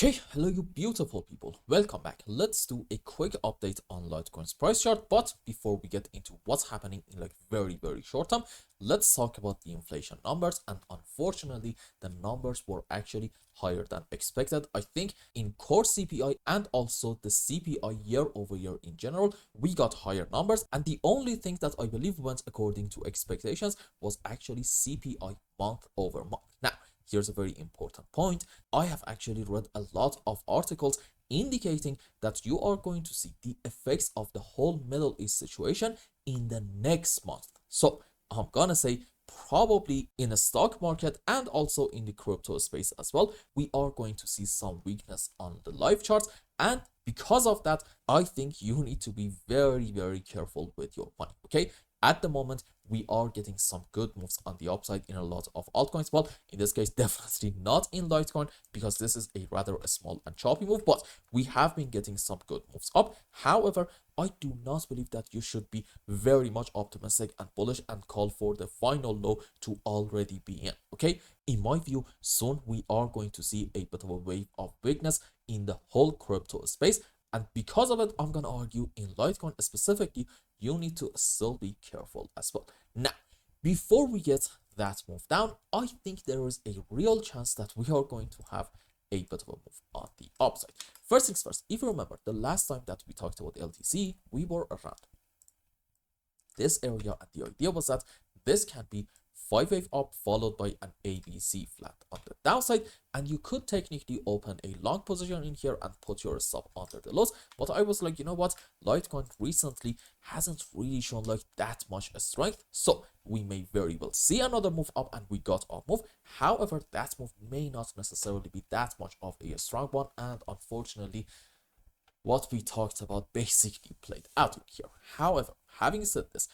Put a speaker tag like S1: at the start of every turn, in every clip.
S1: Okay, hello you beautiful people, welcome back. Let's do a quick update on Litecoin's price chart, but before we get into what's happening in like very short term, let's talk about the inflation numbers. And unfortunately, the numbers were actually higher than expected. I think in core CPI and also the CPI year over year in general, we got higher numbers, and the only thing that I believe went according to expectations was actually CPI month over month. Now, here's a very important point. I have actually read a lot of articles indicating that you are going to see the effects of the whole Middle East situation in the next month. So I'm gonna say probably in the stock market and also in the crypto space as well, we are going to see some weakness on the live charts. And because of that, I think you need to be very careful with your money. Okay, at the moment we are getting some good moves on the upside in a lot of altcoins. Well, in this case, definitely not in Litecoin because this is a rather small and choppy move, but we have been getting some good moves up. However, I do not believe that you should be very much optimistic and bullish and call for the final low to already be in. Okay, in my view, soon we are going to see a bit of a wave of weakness in the whole crypto space. And because of it, I'm gonna argue in Litecoin specifically, you need to still be careful as well. Now, before we get that move down, I think there is a real chance that we are going to have a bit of a move on the upside. First things first, if you remember the last time that we talked about LTC, we were around this area, and the idea was that this can be 5-wave up followed by an ABC flat on the downside, and you could technically open a long position in here and put your stop under the lows. But I was like, you know what, Litecoin recently hasn't really shown like that much strength, so we may very well see another move up, and we got our move. However, that move may not necessarily be that much of a strong one, and unfortunately what we talked about basically played out in here. However, having said this,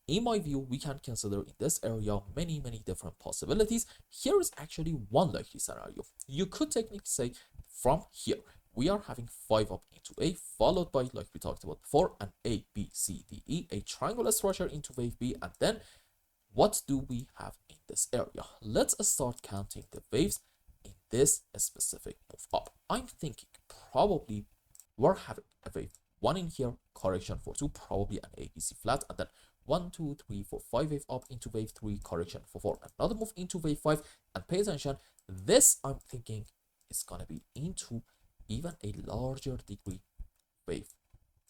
S1: in my view, we can consider in this area many different possibilities. Here is actually one likely scenario. You could technically say from here, we are having 5 up into A, followed by, like we talked about before, an A, B, C, D, E, a triangular structure into wave B, and then what do we have in this area? Let's start counting the waves in this specific move up. I'm thinking probably we're having a wave 1 in here, correction for 2, probably an ABC flat, and then 1, 2, 3, 4, 5 wave up into wave 3, correction for 4, another move into wave 5, and pay attention, this I'm thinking is gonna be into even a larger degree wave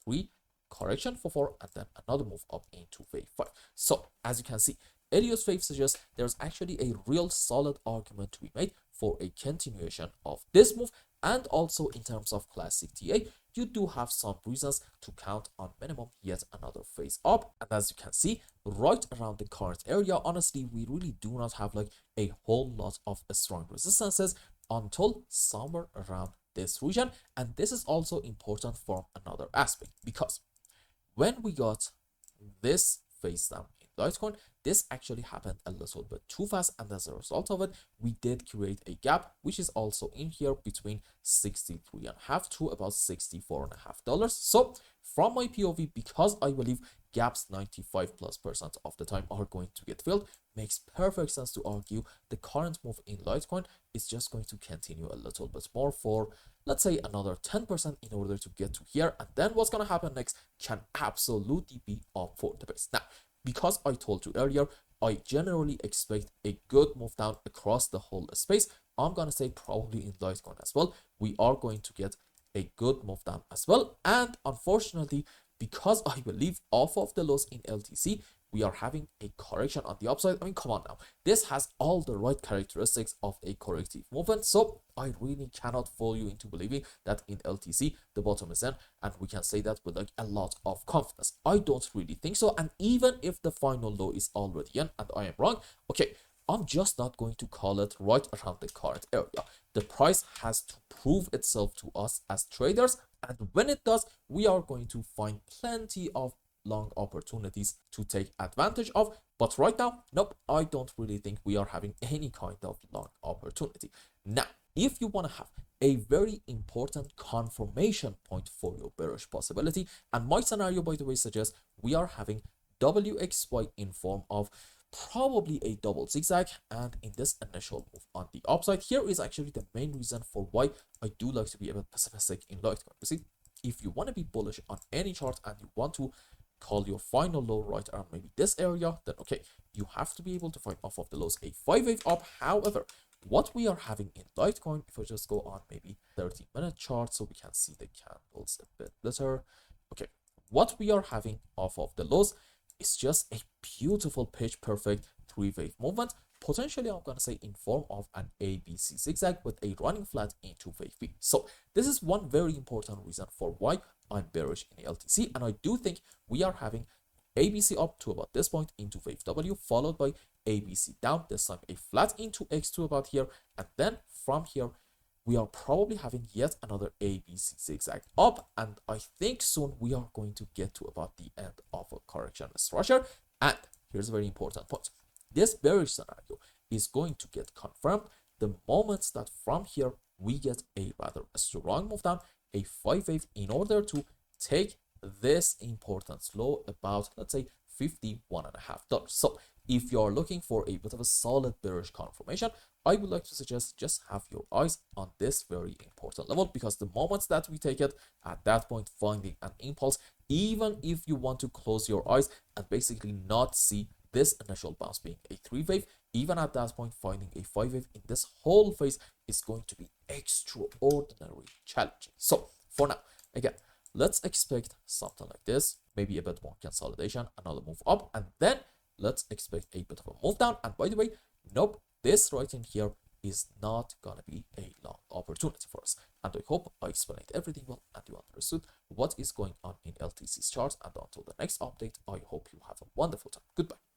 S1: 3, correction for 4, and then another move up into wave 5. So as you can see, Elliott's Wave suggests there's actually a real solid argument to be made for a continuation of this move. And also in terms of classic TA, you do have some reasons to count on minimum yet another phase up. And as you can see, right around the current area, honestly, we really do not have like a whole lot of strong resistances until somewhere around this region. And this is also important from another aspect, because when we got this phase down in Litecoin, this actually happened a little bit too fast, and as a result of it, we did create a gap, which is also in here between $63.5 to about $64.5. So from my POV, because I believe gaps 95+% of the time are going to get filled, makes perfect sense to argue the current move in Litecoin is just going to continue a little bit more for, let's say, another 10% in order to get to here, and then what's gonna happen next can absolutely be up for debate. Now, because I told you earlier, I generally expect a good move down across the whole space, I'm gonna say probably in Litecoin as well, we are going to get a good move down as well. And unfortunately, because I believe off of the lows in LTC, we are having a correction on the upside. I mean, come on now, this has all the right characteristics of a corrective movement, so I really cannot fool you into believing that in LTC the bottom is in, and we can say that with like a lot of confidence. I don't really think so, and even if the final low is already in and I am wrong, okay, I'm just not going to call it right around the current area. The price has to prove itself to us as traders, and when it does, we are going to find plenty of long opportunities to take advantage of. But right now, nope, I don't really think we are having any kind of long opportunity. Now, if you want to have a very important confirmation point for your bearish possibility, and my scenario, by the way, suggests we are having WXY in form of probably a double zigzag, and in this initial move on the upside, here is actually the main reason for why I do like to be a bit pessimistic in Litecoin. You see, if you want to be bullish on any chart and you want to call your final low right around maybe this area, then okay, you have to be able to find off of the lows a 5-wave up. However, what we are having in Litecoin, if I just go on maybe 30-minute chart so we can see the candles a bit better. Okay, what we are having off of the lows is just a beautiful pitch perfect 3-wave movement, potentially I'm gonna say in form of an ABC zigzag with a running flat into wave B. So this is one very important reason for why I'm bearish in LTC, and I do think we are having ABC up to about this point into wave W, followed by ABC down, this time a flat into X2 about here, and then from here we are probably having yet another ABC zigzag up, and I think soon we are going to get to about the end of a correction structure. And here's a very important point: this bearish scenario is going to get confirmed the moment that from here we get a rather strong move down, a 5-wave, in order to take this important low about, let's say, $51.5. So if you're looking for a bit of a solid bearish confirmation, I would like to suggest just have your eyes on this very important level, because the moment that we take it, at that point finding an impulse, even if you want to close your eyes and basically not see this initial bounce being a 3-wave, even at that point finding a 5-wave in this whole phase is going to be extraordinarily challenging. So for now, again, let's expect something like this, maybe a bit more consolidation, another move up, and then let's expect a bit of a move down. And by the way, nope, this right in here is not gonna be a long opportunity for us. And I hope I explained everything well and you understood what is going on in LTC's charts. And until the next update, I hope you have a wonderful time. Goodbye.